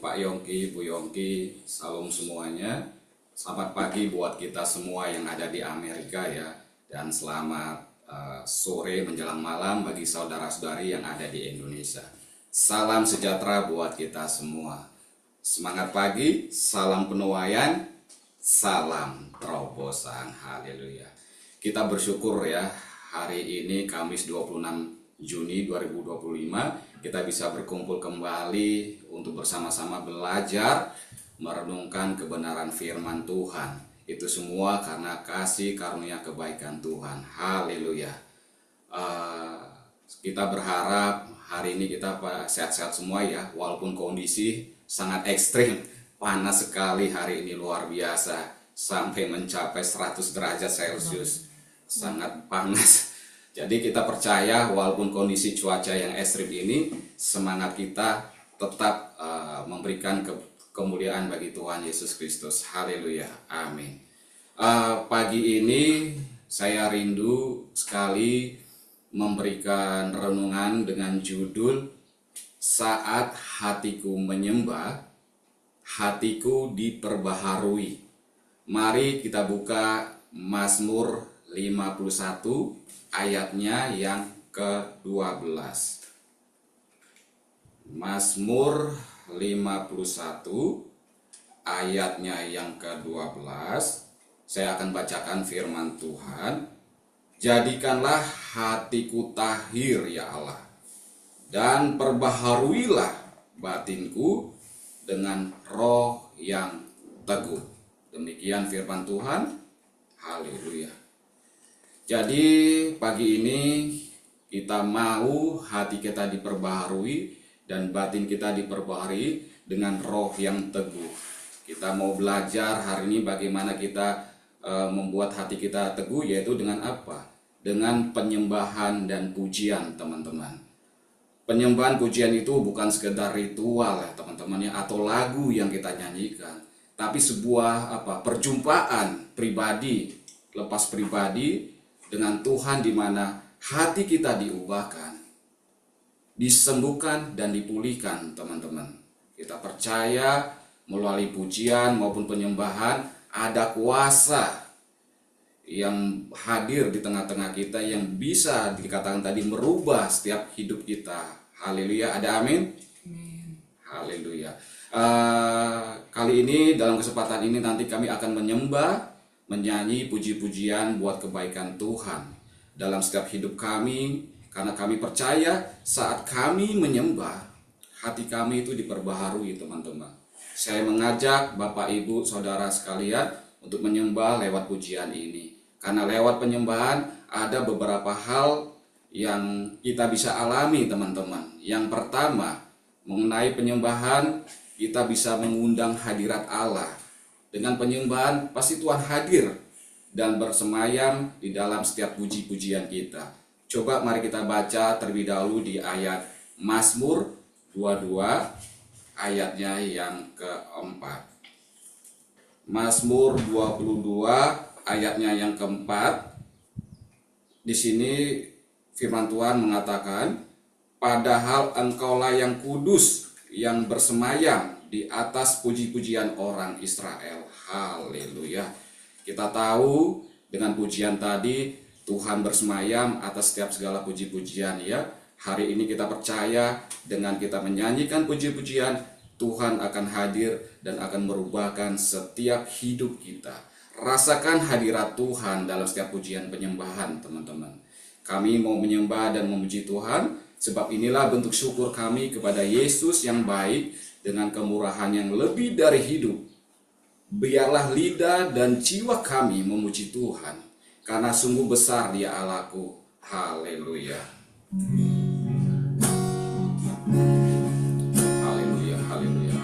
Pak Yongki, Bu Yongki, salam semuanya. Selamat pagi buat kita semua yang ada di Amerika ya. Dan selamat sore menjelang malam bagi saudara-saudari yang ada di Indonesia. Salam sejahtera buat kita semua. Semangat pagi, salam penuaian, salam terobosan. Haleluya. Kita bersyukur ya, hari ini Kamis 26 Juni 2025 kita bisa berkumpul kembali untuk bersama-sama belajar merenungkan kebenaran firman Tuhan. Itu semua karena kasih karunia kebaikan Tuhan. Haleluya. Kita berharap hari ini kita sehat-sehat semua ya, walaupun kondisi sangat ekstrim, panas sekali hari ini, luar biasa sampai mencapai 100 derajat Celcius, sangat panas. Jadi kita percaya walaupun kondisi cuaca yang ekstrim ini, semangat kita tetap memberikan kemuliaan bagi Tuhan Yesus Kristus. Haleluya, amin. Pagi ini saya rindu sekali memberikan renungan dengan judul Saat Hatiku Menyembah, Hatiku Diperbaharui. Mari kita buka Mazmur 51 ayatnya yang ke-12. Mazmur 51 ayatnya yang ke-12. Saya akan bacakan firman Tuhan. Jadikanlah hatiku tahir ya Allah, dan perbaharuilah batinku dengan roh yang teguh. Demikian firman Tuhan. Haleluya. Jadi pagi ini kita mau hati kita diperbaharui dan batin kita diperbaharui dengan roh yang teguh. Kita mau belajar hari ini bagaimana kita membuat hati kita teguh, yaitu dengan apa? Dengan penyembahan dan pujian, teman-teman. Penyembahan pujian itu bukan sekedar ritual ya teman-teman ya, atau lagu yang kita nyanyikan, tapi sebuah perjumpaan pribadi, lepas pribadi dengan Tuhan, di mana hati kita diubahkan, disembuhkan dan dipulihkan, teman-teman. Kita percaya melalui pujian maupun penyembahan ada kuasa yang hadir di tengah-tengah kita yang bisa dikatakan tadi merubah setiap hidup kita. Haleluya, ada amin? Haleluya. Kali ini dalam kesempatan ini nanti kami akan menyembah, menyanyi puji-pujian buat kebaikan Tuhan dalam setiap hidup kami, karena kami percaya saat kami menyembah, hati kami itu diperbaharui, teman-teman. Saya mengajak Bapak, Ibu, Saudara sekalian untuk menyembah lewat pujian ini, karena lewat penyembahan ada beberapa hal yang kita bisa alami, teman-teman. Yang pertama, mengenai penyembahan, kita bisa mengundang hadirat Allah. Dengan penyembahan pasti Tuhan hadir dan bersemayam di dalam setiap puji-pujian kita. Coba mari kita baca terlebih dahulu di ayat Mazmur 22 ayatnya yang keempat. Mazmur 22 ayatnya yang keempat. Di sini firman Tuhan mengatakan, padahal engkaulah yang kudus, yang bersemayam di atas puji-pujian orang Israel. Haleluya. Kita tahu dengan pujian tadi Tuhan bersemayam atas setiap segala puji-pujian ya. Hari ini kita percaya dengan kita menyanyikan puji-pujian, Tuhan akan hadir dan akan merubahkan setiap hidup kita. Rasakan hadirat Tuhan dalam setiap pujian penyembahan, teman-teman. Kami mau menyembah dan memuji Tuhan, sebab inilah bentuk syukur kami kepada Yesus yang baik, dengan kemurahan yang lebih dari hidup. Biarlah lidah dan jiwa kami memuji Tuhan, karena sungguh besar Dia Allahku. Haleluya. Haleluya, haleluya.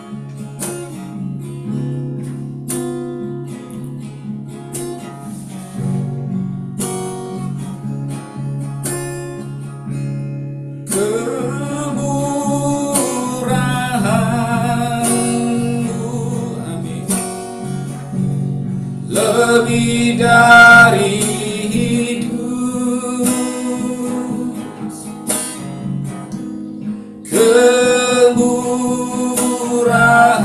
Lebih dari hidup, kemurahan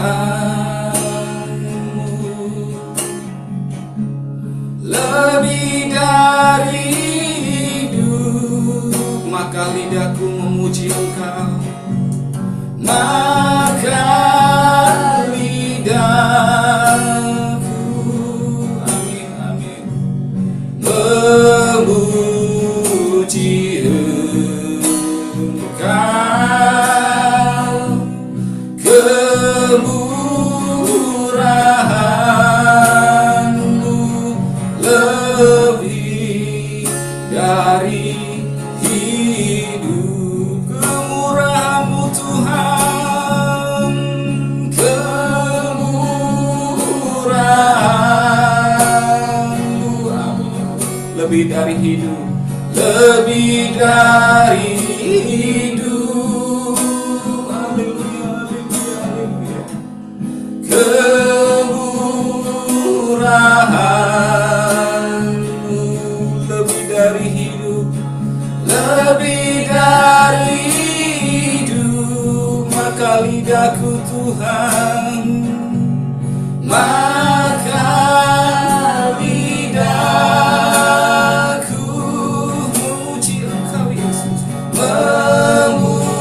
lebih dari hidup, lebih dari hidup. Haleluya, haleluya, haleluya. Kemurahan-Mu lebih dari hidup, lebih dari hidup. Maka lidahku Tuhan, maka lidahku memuji Engkau Yesus, memuji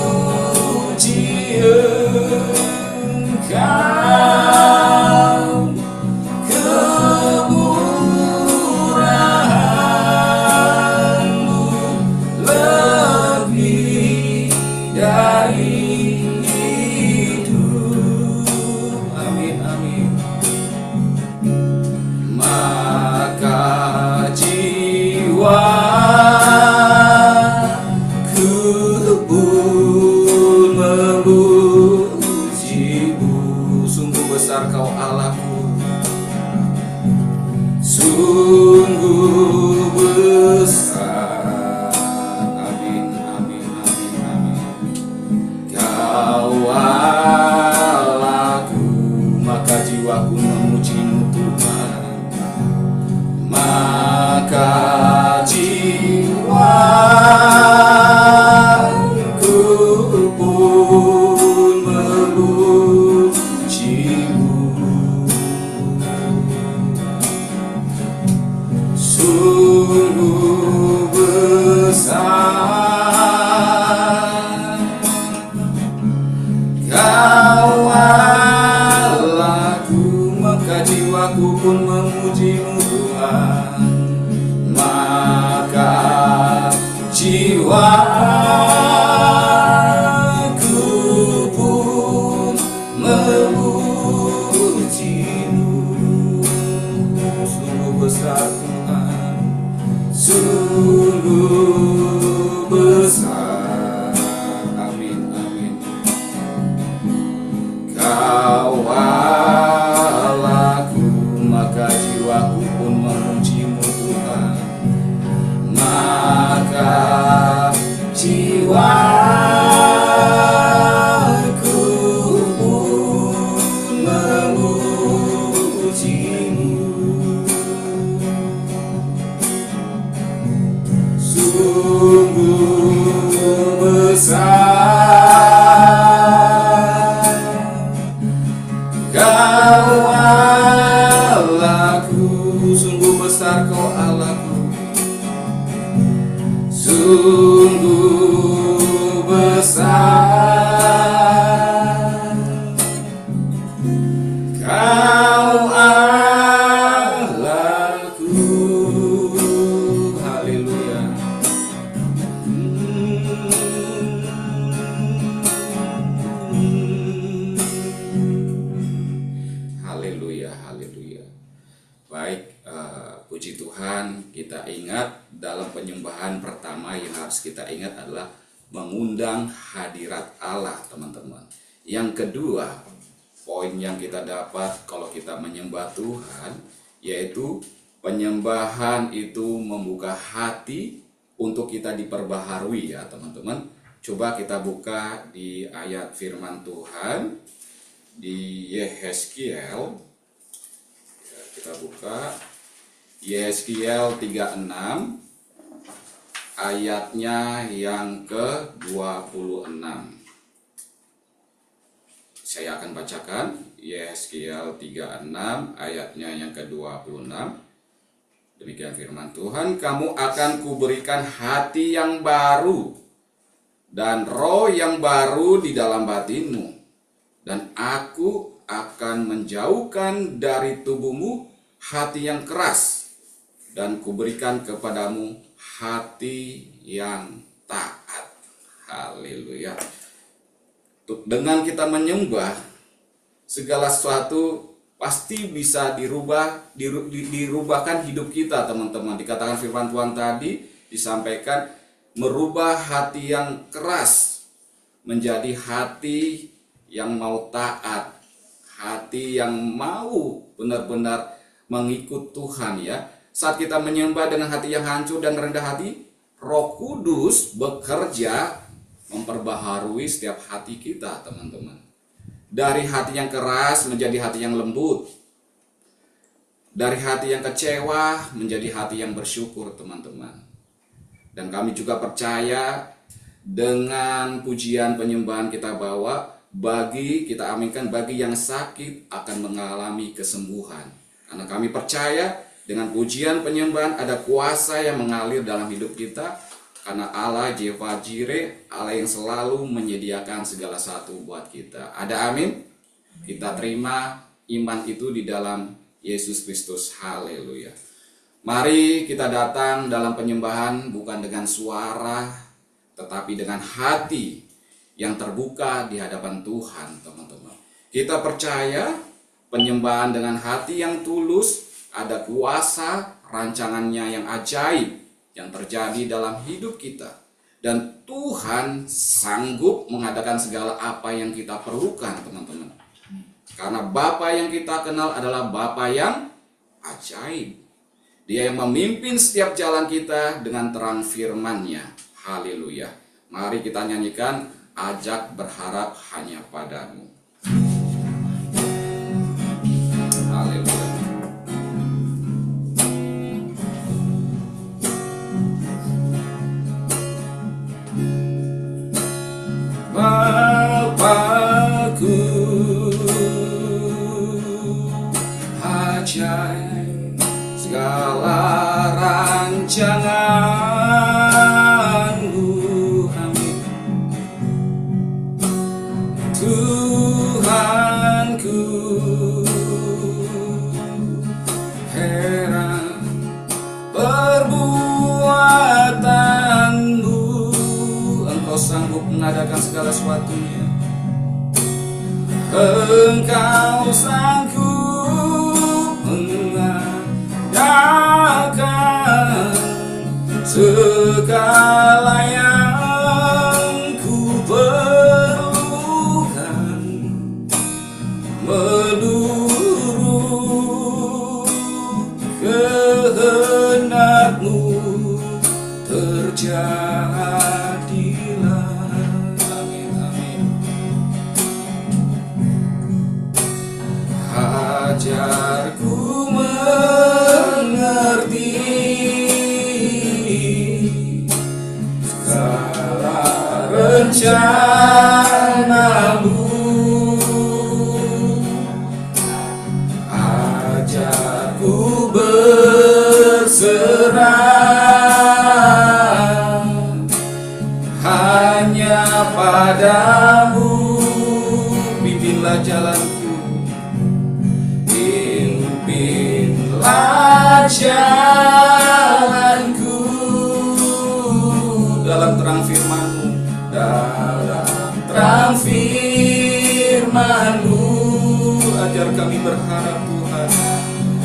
Engkau. Kemurahan-Mu lebih dari hidup. Amin, amin. Maka jiwaku pun memuji-Mu. Sungguh besar Kau Allahku, sungguh besar. Amin, amin, amin, amin. Kau Allahku, maka jiwaku memuji-Mu Tuhan. Maka jiwaku pun memuji-Mu. Sungguh besar Kau Allahku, maka jiwaku pun memuji-Mu Tuhan. Maka jiwaku pun memuji-Mu. Sungguh besar Tuhan, sungguh besar. Amin, amin. Kau Allahku, maka jiwaku pun memuji-Mu Tuhan. Maka jiwaku pun memuji-Mu. Sungguh besar Kau Allahku, sungguh besar Kau Allahku, sungguh besar Kau Allahku. Haleluya. Haleluya, haleluya. Baik, puji Tuhan, kita ingat dalam penyembahan pertama yang harus kita ingat adalah mengundang hadirat Allah, teman-teman. Yang kedua, poin yang kita dapat kalau kita menyembah Tuhan, yaitu penyembahan itu membuka hati untuk kita diperbaharui, ya teman-teman. Coba kita buka di ayat firman Tuhan di Yehezkiel. Ya, kita buka Yehezkiel 36 ayatnya yang ke-26. Saya akan bacakan Yehezkiel 36 ayatnya yang ke-26. Demikian firman Tuhan, kamu akan kuberikan hati yang baru dan roh yang baru di dalam batinmu, dan aku akan menjauhkan dari tubuhmu hati yang keras, dan kuberikan kepadamu hati yang taat. Haleluya. Dengan kita menyembah, segala sesuatu pasti bisa dirubahkan hidup kita, teman-teman. Dikatakan firman Tuhan tadi, disampaikan merubah hati yang keras menjadi hati yang mau taat, hati yang mau benar-benar mengikut Tuhan, ya. saat kita menyembah dengan hati yang hancur dan rendah hati, Roh Kudus bekerja memperbaharui setiap hati kita, teman-teman. Dari hati yang keras menjadi hati yang lembut. Dari hati yang kecewa menjadi hati yang bersyukur, teman-teman. Dan kami juga percaya dengan pujian penyembahan kita bawa, kita aminkan bagi yang sakit akan mengalami kesembuhan. Karena kami percaya dengan pujian penyembahan ada kuasa yang mengalir dalam hidup kita. Karena Allah Jehovah Jireh, Allah yang selalu menyediakan segala sesuatu buat kita. Ada amin? Kita terima iman itu di dalam Yesus Kristus. Haleluya. Mari kita datang dalam penyembahan bukan dengan suara, tetapi dengan hati yang terbuka di hadapan Tuhan, teman-teman. Kita percaya penyembahan dengan hati yang tulus, ada kuasa rancangannya yang ajaib yang terjadi dalam hidup kita. Dan Tuhan sanggup mengadakan segala apa yang kita perlukan, teman-teman. Karena Bapa yang kita kenal adalah Bapa yang ajaib. Dia yang memimpin setiap jalan kita dengan terang firman-Nya. Haleluya. Mari kita nyanyikan Ajak Berharap Hanya Padamu. Haleluya. Bapakku ajaib segala rancangan-Mu, amin. Tuhanku heran perbuatan-Mu, Engkau sanggup mengadakan segala sesuatunya. Engkau sanggup mengadakan segala yang ku perlukan, menurut kehendak-Mu terjadilah. Amin, amin. Ajarku mengerti segala rencana-Mu. Ajarku berserah hanya padamu. Pimpinlah jalanku, pimpinlah jalanku dalam terang firman-Mu, dalam terang firman-Mu. Ajar kami berharap, Tuhan.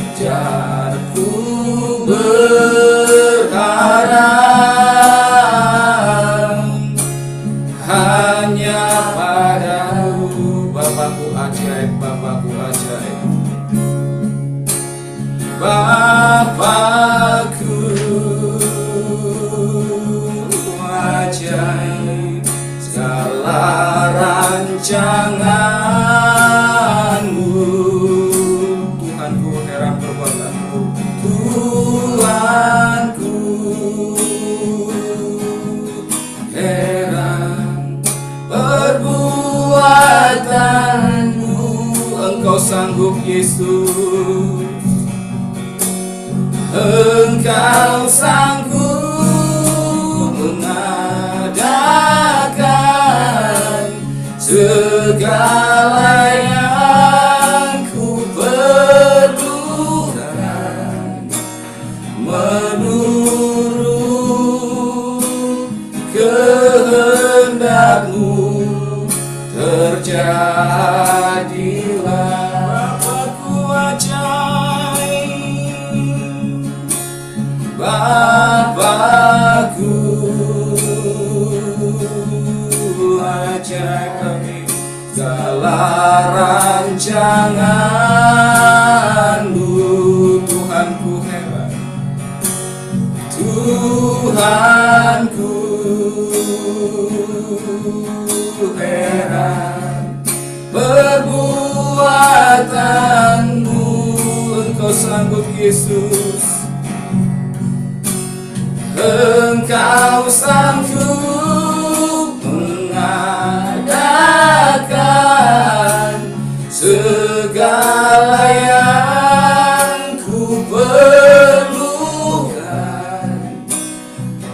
Ajarku berharap hanya padamu. Bapakku ajaib, Bapakku ajaib. Bapakku ajaib segala rancangan-Mu. Tuhanku heran perbuatan-Mu. Tuhanku heran perbuatan-Mu. Engkau sanggup, Yesus. Engkau sanggup mengadakan segala yang ku perlukan, menurut kehendak-Mu terjadilah. Bapakku ajaib, Bapakku ajaib kami segala rancangan-Mu. Tuhanku heran Tuhanku, heran perbuatanmu. Engkau sanggup Yesus, Engkau sanggup mengadakan segala yang ku perlukan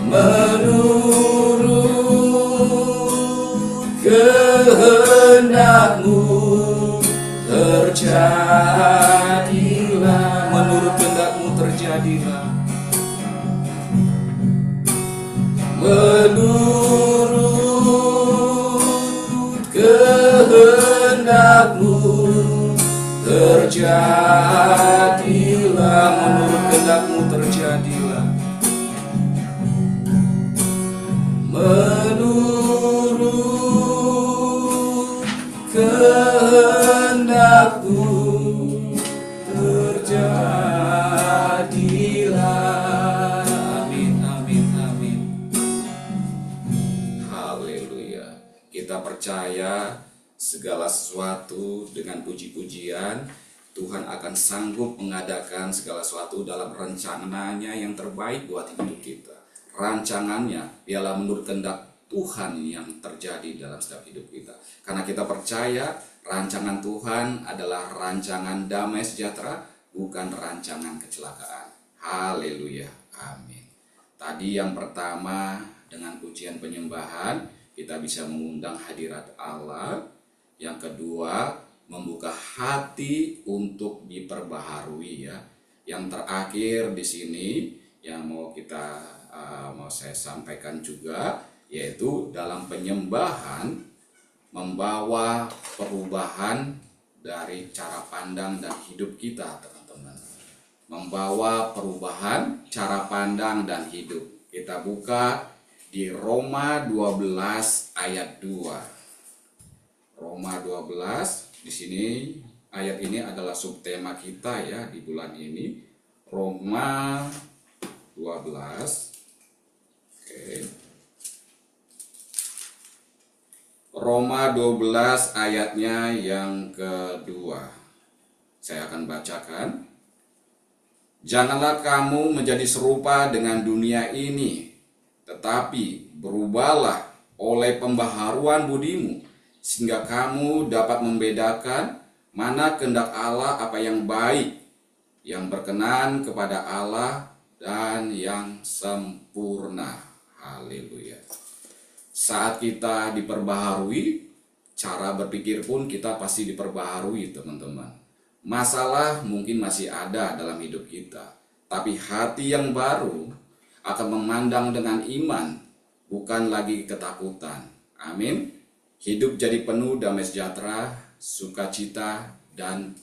menurut kehendak-Mu. Terjadilah, menurut kehendak-Mu terjadilah, menurut kehendak-Mu terjadilah, menurut kehendak-Mu terjadilah, menurut kehendak-Mu terjadilah. Amin, amin, amin. Haleluya. Kita percaya segala sesuatu dengan puji-pujian Tuhan akan sanggup mengadakan segala sesuatu dalam rencananya yang terbaik buat hidup kita. Rancangannya ialah menurut kehendak Tuhan yang terjadi dalam setiap hidup kita. Karena kita percaya rancangan Tuhan adalah rancangan damai sejahtera, bukan rancangan kecelakaan. Haleluya, amin. Tadi yang pertama dengan pujian penyembahan kita bisa mengundang hadirat Allah. Yang kedua, membuka hati untuk diperbaharui ya. Yang terakhir di sini yang mau saya sampaikan juga, yaitu dalam penyembahan membawa perubahan dari cara pandang dan hidup kita, teman-teman. Membawa perubahan cara pandang dan hidup. Kita buka di Roma 12 ayat 2. Roma 12, di sini ayat ini adalah subtema kita ya di bulan ini. Roma 12. Oke. Roma 12 ayatnya yang kedua. Saya akan bacakan. Janganlah kamu menjadi serupa dengan dunia ini, tetapi berubahlah oleh pembaharuan budimu, sehingga kamu dapat membedakan mana kehendak Allah, apa yang baik, yang berkenan kepada Allah, dan yang sempurna. Haleluya. Saat kita diperbaharui, cara berpikir pun kita pasti diperbaharui, teman-teman. Masalah mungkin masih ada dalam hidup kita, tapi hati yang baru akan memandang dengan iman, bukan lagi ketakutan. Amin. Hidup jadi penuh damai sejahtera, sukacita, dan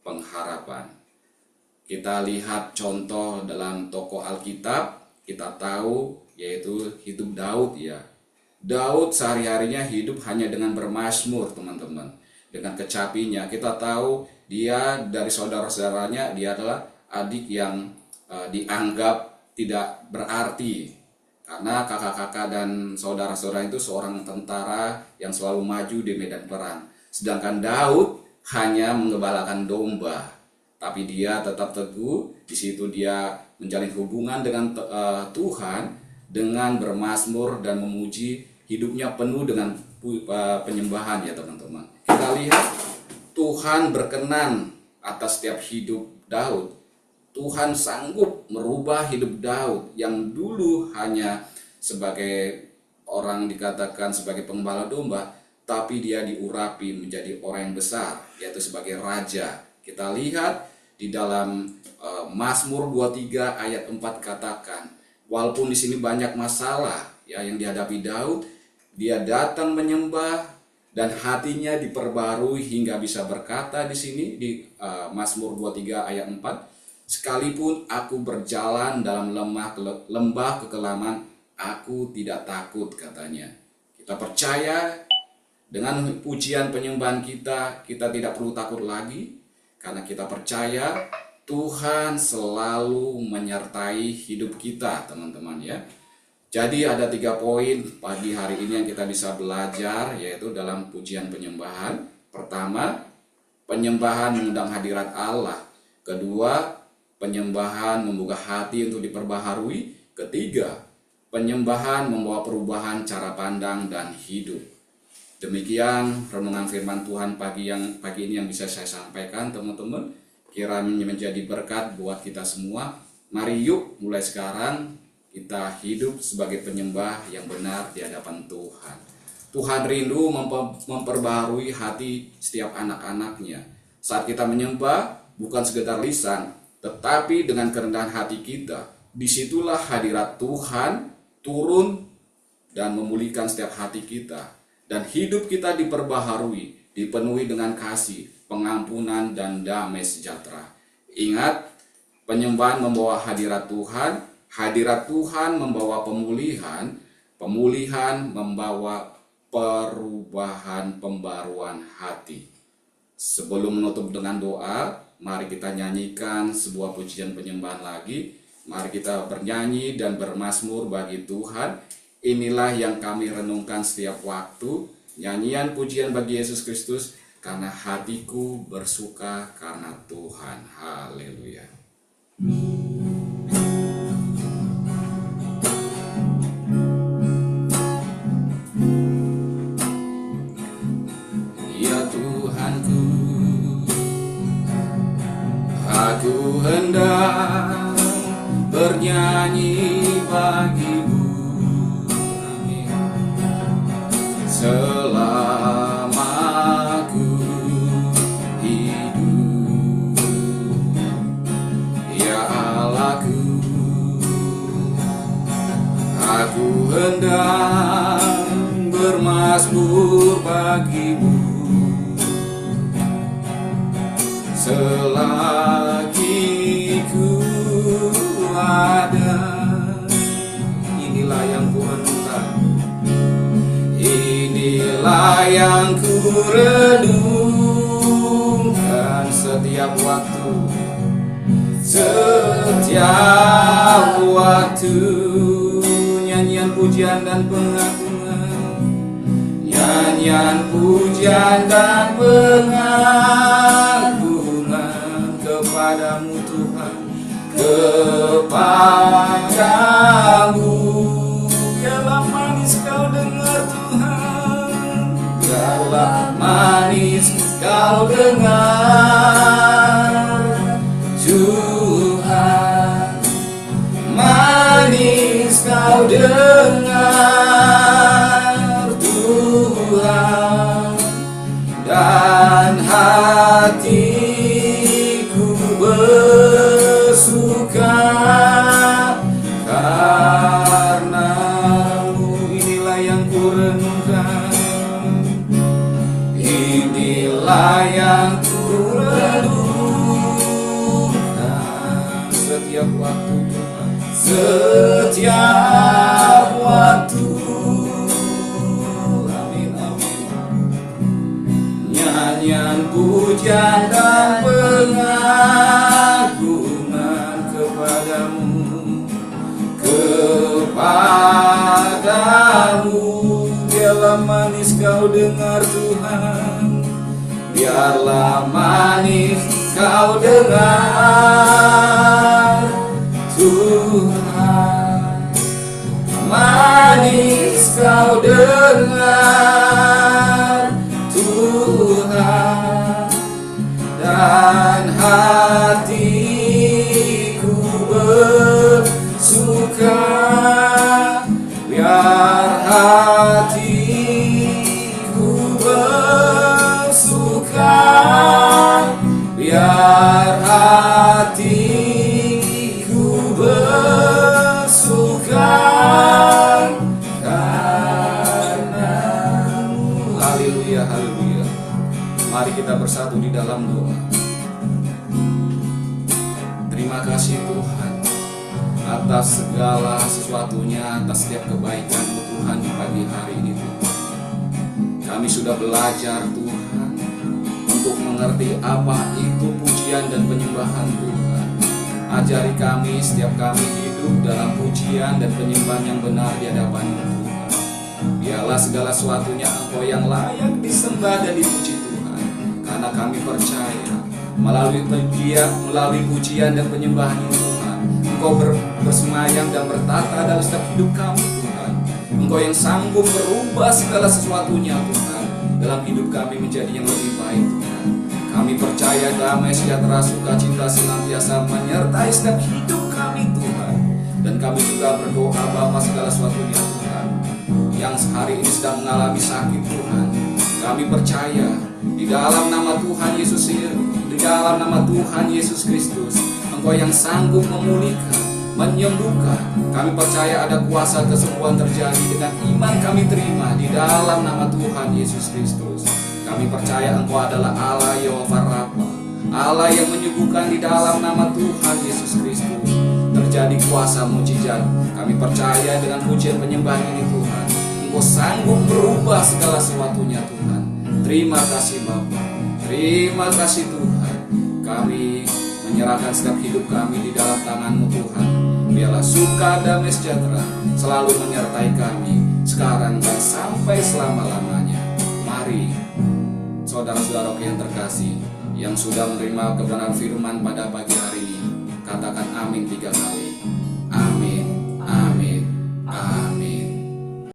pengharapan. Kita lihat contoh dalam tokoh Alkitab, kita tahu yaitu hidup Daud ya. Daud sehari-harinya hidup hanya dengan bermazmur, teman-teman. Dengan kecapinya, kita tahu dia dari saudara-saudaranya, dia adalah adik yang dianggap tidak berarti. Karena kakak-kakak dan saudara-saudara itu seorang tentara yang selalu maju di medan perang. Sedangkan Daud hanya mengembalakan domba. Tapi dia tetap teguh, di situ dia menjalin hubungan dengan Tuhan dengan bermazmur dan memuji, hidupnya penuh dengan penyembahan ya teman-teman. Kita lihat Tuhan berkenan atas setiap hidup Daud. Tuhan sanggup merubah hidup Daud yang dulu hanya sebagai orang dikatakan sebagai pengembala domba, tapi dia diurapi menjadi orang yang besar, yaitu sebagai raja. Kita lihat di dalam Mazmur 23 ayat 4 katakan, walaupun di sini banyak masalah ya yang dihadapi Daud, dia datang menyembah dan hatinya diperbarui hingga bisa berkata di sini di Mazmur 23 ayat 4, sekalipun aku berjalan dalam lembah kekelaman, aku tidak takut, katanya. Kita percaya dengan pujian penyembahan kita tidak perlu takut lagi, karena kita percaya Tuhan selalu menyertai hidup kita, teman-teman ya. Jadi ada 3 poin pagi hari ini yang kita bisa belajar, yaitu dalam pujian penyembahan. Pertama, penyembahan mengundang hadirat Allah. Kedua, penyembahan membuka hati untuk diperbaharui. Ketiga, penyembahan membawa perubahan cara pandang dan hidup. Demikian renungan firman Tuhan pagi ini yang bisa saya sampaikan, teman-teman. Kiranya menjadi berkat buat kita semua. Mari yuk mulai sekarang kita hidup sebagai penyembah yang benar di hadapan Tuhan. Tuhan rindu memperbaharui hati setiap anak-anaknya. Saat kita menyembah, bukan sekedar lisan, tetapi dengan kerendahan hati kita. Disitulah hadirat Tuhan turun dan memulihkan setiap hati kita. Dan hidup kita diperbaharui, dipenuhi dengan kasih, pengampunan, dan damai sejahtera. Ingat, penyembahan membawa hadirat Tuhan. Hadirat Tuhan membawa pemulihan, pemulihan membawa perubahan, pembaruan hati. Sebelum menutup dengan doa, mari kita nyanyikan sebuah pujian penyembahan lagi. Mari kita bernyanyi dan bermazmur bagi Tuhan. Inilah yang kami renungkan setiap waktu, nyanyian pujian bagi Yesus Kristus, karena hatiku bersuka karena Tuhan. Haleluya. Aku hendak bernyanyi bagimu, amin. Selama aku hidup, ya Allahku, aku hendak bermazmur bagimu. Selagi ku ada, inilah yang ku renungkan, inilah yang ku renungkan setiap waktu, setiap waktu. Nyanyian pujian dan pengagungan, nyanyian pujian dan pengagungan kepadamu Tuhan, kepadamu. Biarlah manis kau dengar Tuhan, biarlah manis kau dengar Tuhan, manis kau dengar Tuhan, dan hatiku bersuka karenamu. Inilah yang ku renungkan, inilah yang ku renungkan setiap waktu Tuhan, setiap waktu. Nyanyian pujian dan pengagungan kepadamu, kepadamu. Biarlah manis kau dengar Tuhan, biarlah manis kau dengar Tuhan, manis kau dengar Tuhan, dan hatiku bersuka. Biar hatiku bersuka, biar hatiku bersuka karenamu. Haleluya, haleluya. Mari kita bersatu di dalam doa. Terima kasih Tuhan atas segala sesuatunya, atas setiap kebaikan-Mu Tuhan di pagi hari ini Tuhan. Kami sudah belajar Tuhan untuk mengerti apa itu pujian dan penyembahan Tuhan. Ajari kami setiap kami hidup hidup dalam pujian dan penyembahan yang benar di hadapan-Mu Tuhan. Biarlah segala sesuatunya Engkau yang layak disembah dan dipuji Tuhan. Karena kami percaya melalui pujian dan penyembahan ini Tuhan, Engkau bersemayam dan bertata dalam setiap hidup kami Tuhan. Engkau yang sanggup merubah segala sesuatunya Tuhan dalam hidup kami menjadi yang lebih baik Tuhan. Kami percaya damai sejahtera sukacita senantiasa menyertai setiap hidup kami Tuhan. Dan kami juga berdoa Bapa segala sesuatunya Tuhan yang hari ini sedang mengalami sakit Tuhan, kami percaya di dalam nama Tuhan Yesus, di dalam nama Tuhan Yesus Kristus, Engkau yang sanggup memulihkan, menyembuhkan. Kami percaya ada kuasa kesembuhan terjadi dengan iman kami terima di dalam nama Tuhan Yesus Kristus. Kami percaya Engkau adalah Allah Yehova Rafa, Allah yang menyembuhkan di dalam nama Tuhan Yesus Kristus. Terjadi kuasa mujizat. Kami percaya dengan pujian penyembahan ini Tuhan, Engkau sanggup merubah segala sesuatunya Tuhan. Terima kasih Bapa, terima kasih Tuhan. Kami menyerahkan setiap hidup kami di dalam tangan-Mu Tuhan. Biarlah suka damai sejahtera selalu menyertai kami sekarang dan sampai selama-lamanya. Mari saudara-saudara yang terkasih, yang sudah menerima kebenaran firman pada pagi hari ini, katakan amin 3 kali.